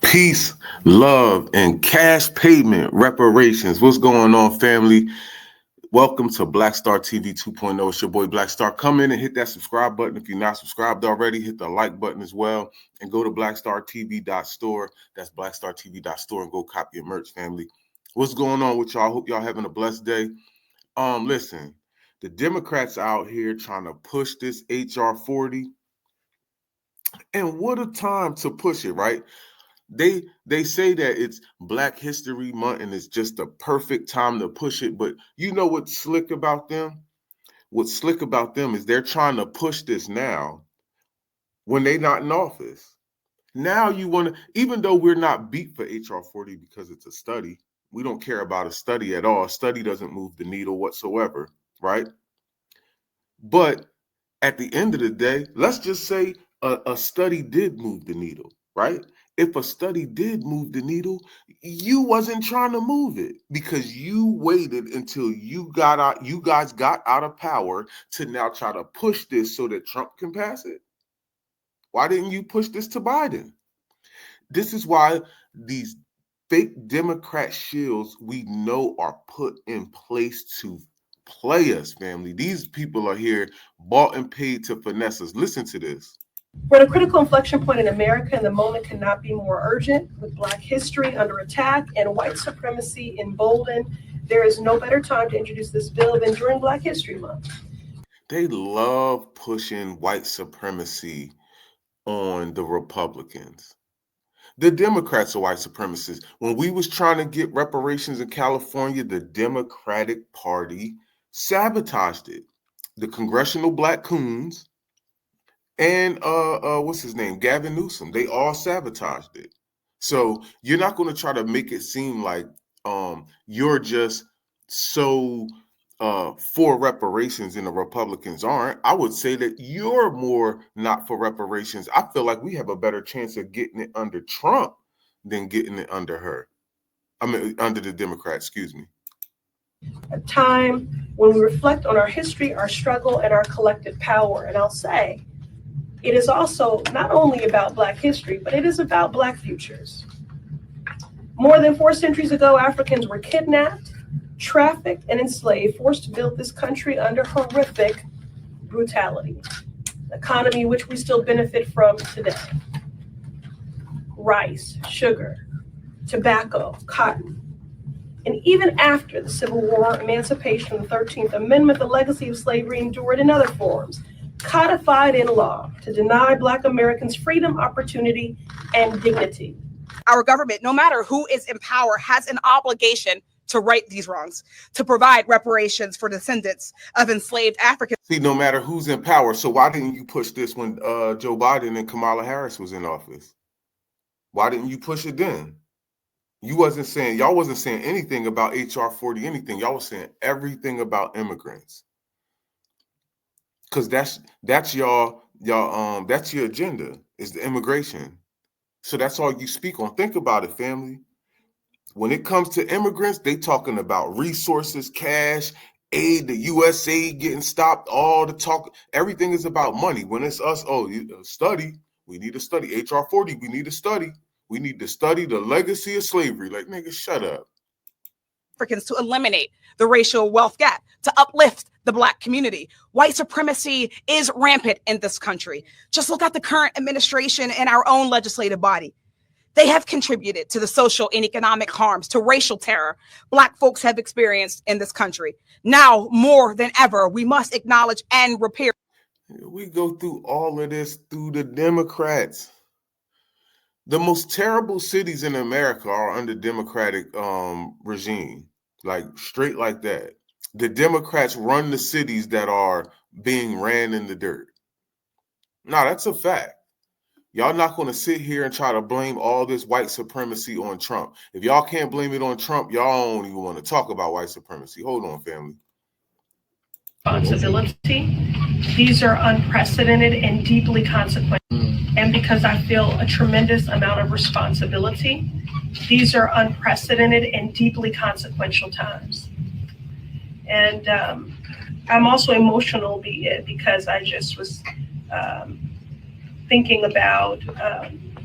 Peace, love, and cash payment reparations. What's going on, family? Welcome to Black Star TV 2.0. It's your boy Black Star. Come in and hit that subscribe button. If you're not subscribed already, hit the like button as well. And go to blackstartv.store. That's blackstartv.store and go copy your merch, family. What's going on with y'all? Hope y'all having a blessed day. Listen, the Democrats out here trying to push this HR-40. And what a time to push it, right? They say that it's Black History Month and it's just the perfect time to push it. But you know what's slick about them? What's slick about them is they're trying to push this now when they're not in office. Now you want to, even though we're not beat for HR-40 because it's a study, we don't care about a study at all. A study doesn't move the needle whatsoever, right? But at the end of the day, let's just say a study did move the needle, right? If a study did move the needle, you wasn't trying to move it because you waited until you guys got out of power to now try to push this so that Trump can pass it. Why didn't you push this to Biden? This is why these fake Democrat shields we know are put in place to play us, family. These people are here bought and paid to finesse us. Listen to this. We're at a critical inflection point in America, and the moment cannot be more urgent. With Black history under attack and white supremacy emboldened, there is no better time to introduce this bill than during Black History Month. They love pushing white supremacy on the Republicans. The Democrats are white supremacists. When we was trying to get reparations in California, the Democratic Party sabotaged it. The Congressional Black Coons and what's his name? Gavin Newsom. They all sabotaged it. So you're not going to try to make it seem like you're just so for reparations and the Republicans aren't. I would say that you're more not for reparations. I feel like we have a better chance of getting it under Trump than getting it under her. I mean, under the Democrats, excuse me. A time when we reflect on our history, our struggle, and our collective power. And I'll say, it is also not only about Black history, but it is about Black futures. More than 4 centuries ago, Africans were kidnapped, trafficked, and enslaved, forced to build this country under horrific brutality, an economy which we still benefit from today. Rice, sugar, tobacco, cotton. And even after the Civil War, emancipation, and the 13th Amendment, the legacy of slavery endured in other forms, codified in law to deny Black Americans freedom, opportunity, and dignity. Our government, no matter who is in power, has an obligation to right these wrongs, to provide reparations for descendants of enslaved Africans. See, no matter who's in power. So why didn't you push this when Joe Biden and Kamala Harris was in office? Why didn't you push it then? Y'all wasn't saying anything about HR-40, anything. Y'all was saying everything about immigrants. Because that's your agenda, is the immigration. So that's all you speak on. Think about it, family. When it comes to immigrants, they talking about resources, cash, aid, the U.S. aid getting stopped, all the talk. Everything is about money. When it's us, study. We need to study. HR-40, we need to study. We need to study the legacy of slavery. Like, nigga, shut up. Africans to eliminate the racial wealth gap, to uplift the Black community. White supremacy is rampant in this country. Just look at the current administration and our own legislative body. They have contributed to the social and economic harms, to racial terror Black folks have experienced in this country. Now, more than ever, we must acknowledge and repair. We go through all of this through the Democrats. The most terrible cities in America are under Democratic regime, like straight like that. The Democrats run the cities that are being ran in the dirt. No, that's a fact. Y'all not going to sit here and try to blame all this white supremacy on Trump. If y'all can't blame it on Trump, y'all don't even want to talk about white supremacy. Hold on, family. Responsibility. These are unprecedented and deeply consequential. And because I feel a tremendous amount of responsibility, these are unprecedented and deeply consequential times. And I'm also emotional because I just was thinking about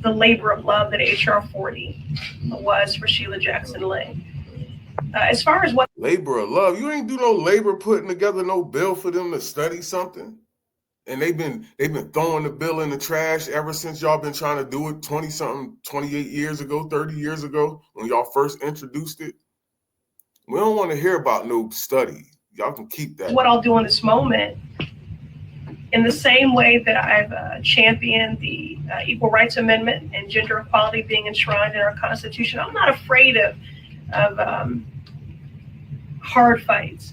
the labor of love that HR-40 was for Sheila Jackson Ling. As far as what labor of love, you ain't do no labor putting together no bill for them to study something. And they've been throwing the bill in the trash ever since y'all been trying to do it 20-something, 28 years ago, 30 years ago, when y'all first introduced it. We don't want to hear about no study. Y'all can keep that. What I'll do in this moment, in the same way that I've championed the Equal Rights Amendment and gender equality being enshrined in our Constitution, I'm not afraid of hard fights.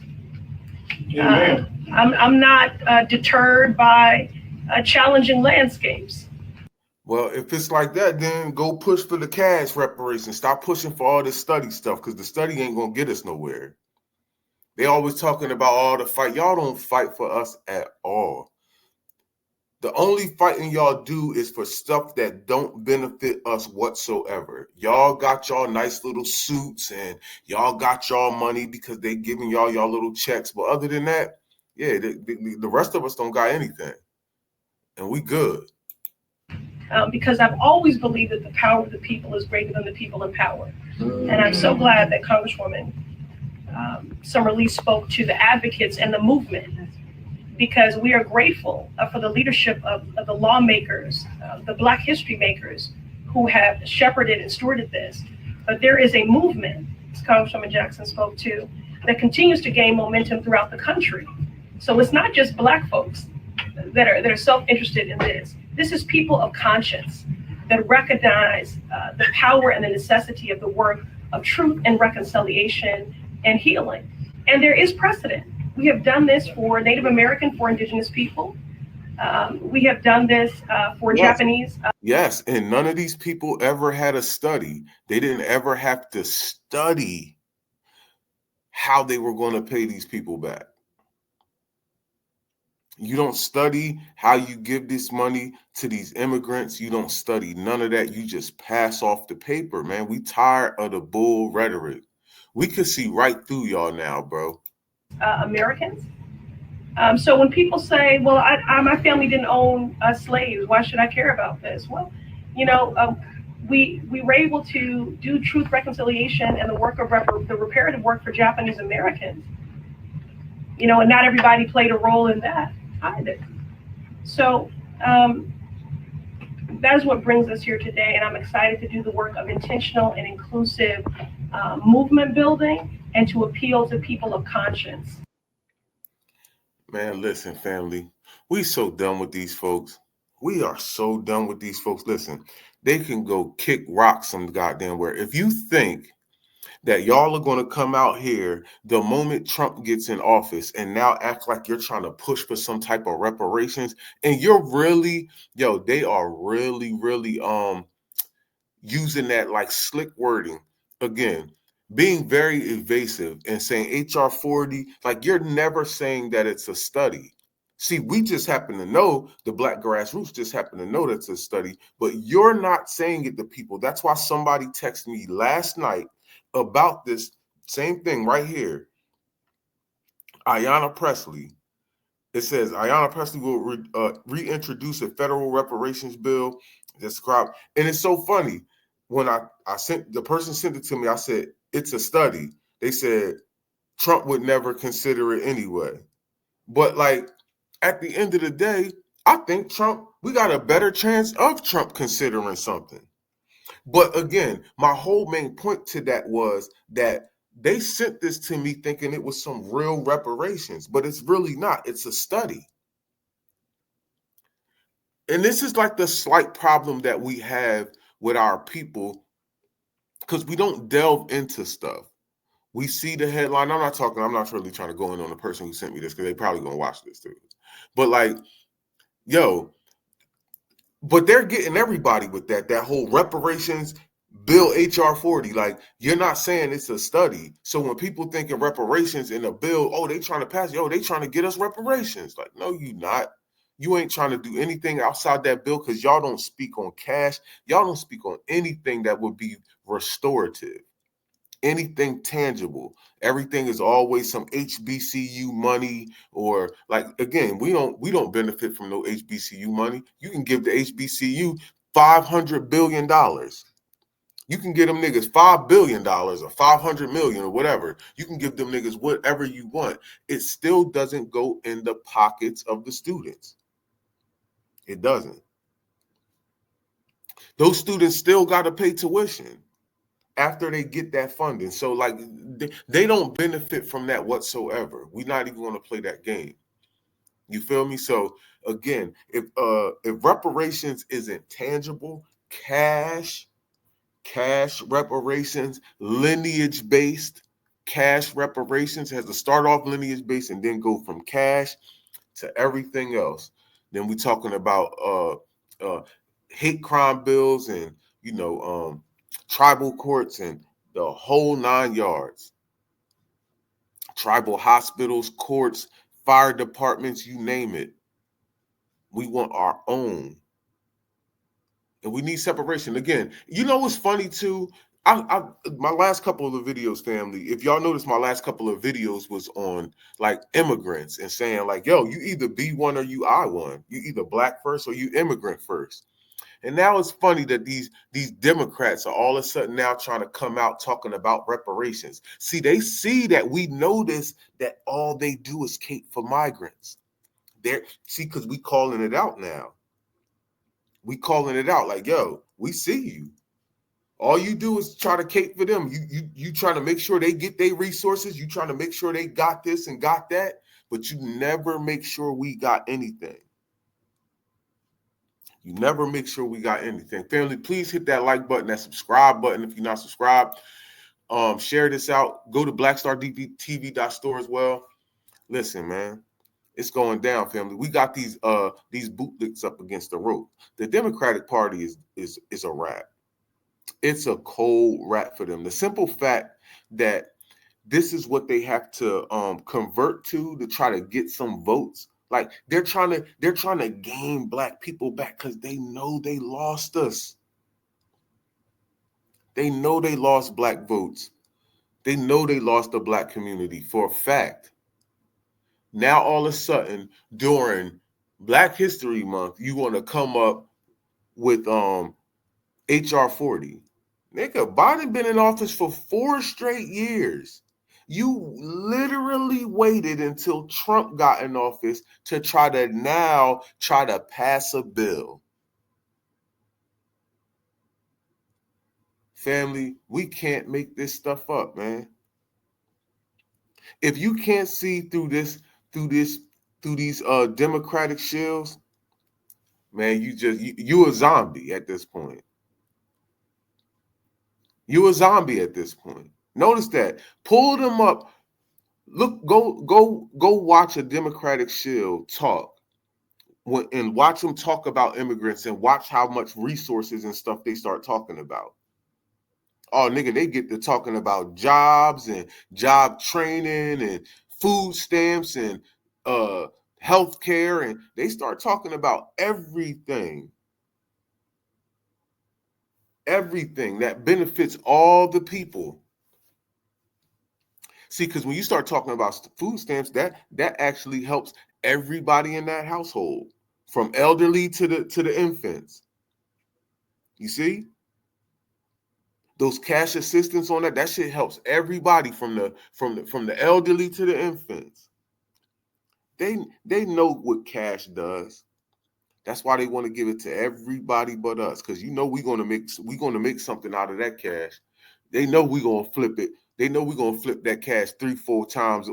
I'm not deterred by challenging landscapes. Well, if it's like that, then go push for the cash reparations. Stop pushing for all this study stuff, because the study ain't going to get us nowhere. They always talking about all the fight. Y'all don't fight for us at all. The only fighting y'all do is for stuff that don't benefit us whatsoever. Y'all got y'all nice little suits and y'all got y'all money because they giving y'all little checks. But other than that, yeah, the rest of us don't got anything. And we good. Because I've always believed that the power of the people is greater than the people in power. And I'm so glad that Congresswoman Summerlee spoke to the advocates and the movement, because we are grateful for the leadership of the lawmakers, the Black history makers who have shepherded and stewarded this. But there is a movement, as Congresswoman Jackson spoke to, that continues to gain momentum throughout the country. So it's not just Black folks that are self-interested in this. This is people of conscience that recognize the power and the necessity of the work of truth and reconciliation and healing. And there is precedent. We have done this for Native American, for Indigenous people. We have done this for Japanese. Yes, and none of these people ever had a study. They didn't ever have to study how they were going to pay these people back. You don't study how you give this money to these immigrants. You don't study none of that. You just pass off the paper, man. We tired of the bull rhetoric. We could see right through y'all now, bro. Americans. So when people say, well, my family didn't own slaves, why should I care about this? Well, we were able to do truth, reconciliation, and the work of the reparative work for Japanese Americans. And not everybody played a role in that either. So that is what brings us here today, and I'm excited to do the work of intentional and inclusive movement building and to appeal to people of conscience. Man, listen, family, we so done with these folks. We are so done with these folks. Listen, they can go kick rocks some goddamn where. If you think that y'all are going to come out here the moment Trump gets in office and now act like you're trying to push for some type of reparations, and you're really, they are really using that like slick wording again, being very evasive and saying HR-40, like you're never saying that it's a study. See, we just happen to know, the Black grassroots just happen to know that's a study, but you're not saying it to people. That's why somebody texted me last night about this same thing right here. Ayanna Pressley. It says Ayanna Pressley will reintroduce a federal reparations bill. Described, and it's so funny. When I sent the person sent it to me, I said it's a study. They said Trump would never consider it anyway. But like at the end of the day, I think we got a better chance of Trump considering something. But again, my whole main point to that was that they sent this to me thinking it was some real reparations, but it's really not. It's a study. And this is like the slight problem that we have with our people because we don't delve into stuff. We see the headline. I'm not really trying to go in on the person who sent me this because they probably gonna watch this too. But like, yo, but they're getting everybody with that whole reparations bill HR-40. Like, you're not saying it's a study. So when people think of reparations in a bill, oh, they trying to pass, they trying to get us reparations. Like, no, you not. You ain't trying to do anything outside that bill because y'all don't speak on cash. Y'all don't speak on anything that would be restorative, anything tangible. Everything is always some HBCU money, or like, again, we don't benefit from no HBCU money. You can give the HBCU $500 billion. You can give them niggas $5 billion or 500 million or whatever. You can give them niggas whatever you want. It still doesn't go in the pockets of the students. It doesn't. Those students still got to pay tuition after they get that funding. So like, they don't benefit from that whatsoever. We're not even going to play that game. You feel me? So again, if reparations isn't tangible, cash reparations, lineage based cash reparations, has to start off lineage based and then go from cash to everything else. Then we talking about hate crime bills and tribal courts and the whole 9 yards. Tribal hospitals, courts, fire departments, you name it. We want our own. And we need separation. Again, you know what's funny too? My last couple of videos, family, if y'all notice, my last couple of videos was on like immigrants and saying like, yo, you either be one or you I one. You either black first or you immigrant first. And now it's funny that these Democrats are all of a sudden now trying to come out talking about reparations. See, they see that we notice that all they do is cape for migrants. Because we calling it out now. We calling it out like, yo, we see you. All you do is try to cape for them. You trying to make sure they get their resources. You trying to make sure they got this and got that, but you never make sure we got anything. You never make sure we got anything. Family, please hit that like button, that subscribe button if you're not subscribed. Share this out. Go to blackstartv.store as well. Listen, man, it's going down, family. We got these bootlicks up against the rope. The Democratic Party is a wrap. It's a cold wrap for them. The simple fact that this is what they have to convert to try to get some votes. Like they're trying to gain black people back because they know they lost us. They know they lost black votes. They know they lost the black community for a fact. Now all of a sudden during Black History Month, you want to come up with HR-40. Nigga, Biden been in office for 4 straight years. You literally waited until Trump got in office to try to pass a bill. Family, we can't make this stuff up, man. If you can't see through these Democratic shills, man, you a zombie at this point. You a zombie at this point. Notice that. Pull them up. Look, go watch a Democratic shield talk and watch them talk about immigrants and watch how much resources and stuff they start talking about. Oh, nigga, they get to talking about jobs and job training and food stamps and health care, and they start talking about everything that benefits all the people. See, because when you start talking about food stamps, that actually helps everybody in that household, from elderly to the infants. You see? Those cash assistance on that shit helps everybody from the elderly to the infants. They know what cash does. That's why they want to give it to everybody but us, because we're gonna make something out of that cash. They know we're gonna flip it. They know we're gonna flip that cash 3-4 times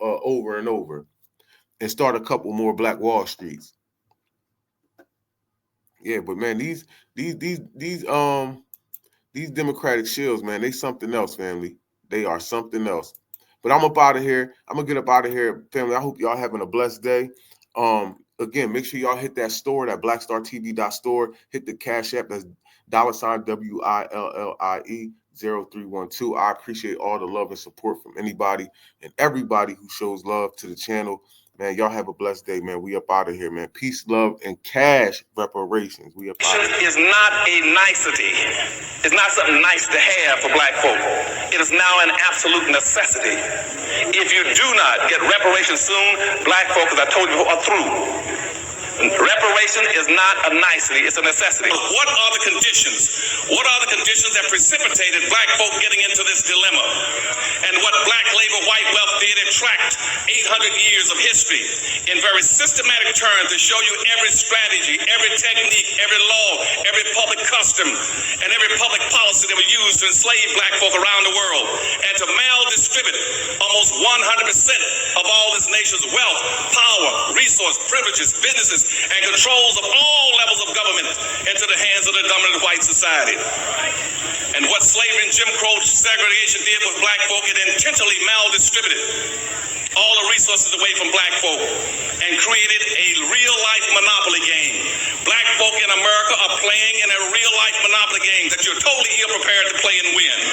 over and over and start a couple more Black Wall Streets. Yeah, but man, these Democratic shills, man, they something else, family. They are something else. But I'm up out of here. I'm gonna get up out of here, family. I hope y'all having a blessed day. Again, make sure y'all hit that store, that blackstartv.store. Hit the Cash App, that's $WILLIE 0312. I appreciate all the love and support from anybody and everybody who shows love to the channel. Man, y'all have a blessed day, man. We up out of here, man. Peace, love, and cash reparations. We up out of here. Is not a nicety. It's not something nice to have for black folk. It is now an absolute necessity. If you do not get reparations soon, black folk, as I told you before, are through. Reparation is not a nicety, it's a necessity. What are the conditions? What are the conditions that precipitated black folk getting into this dilemma? And what black labor, white wealth did, it tracked 800 years of history in very systematic terms to show you every strategy, every technique, every law, every public custom, and every public policy that was used to enslave black folk around the world and to maldistribute almost 100% of all this nation's wealth, power, resource, privileges, businesses, and controls of all levels of government into the hands of the dominant white society. And what slavery and Jim Crow segregation did with black folk, it intentionally maldistributed all the resources away from black folk and created a real-life monopoly game. Black folk in America are playing in a real-life monopoly game that you're totally ill-prepared to play and win.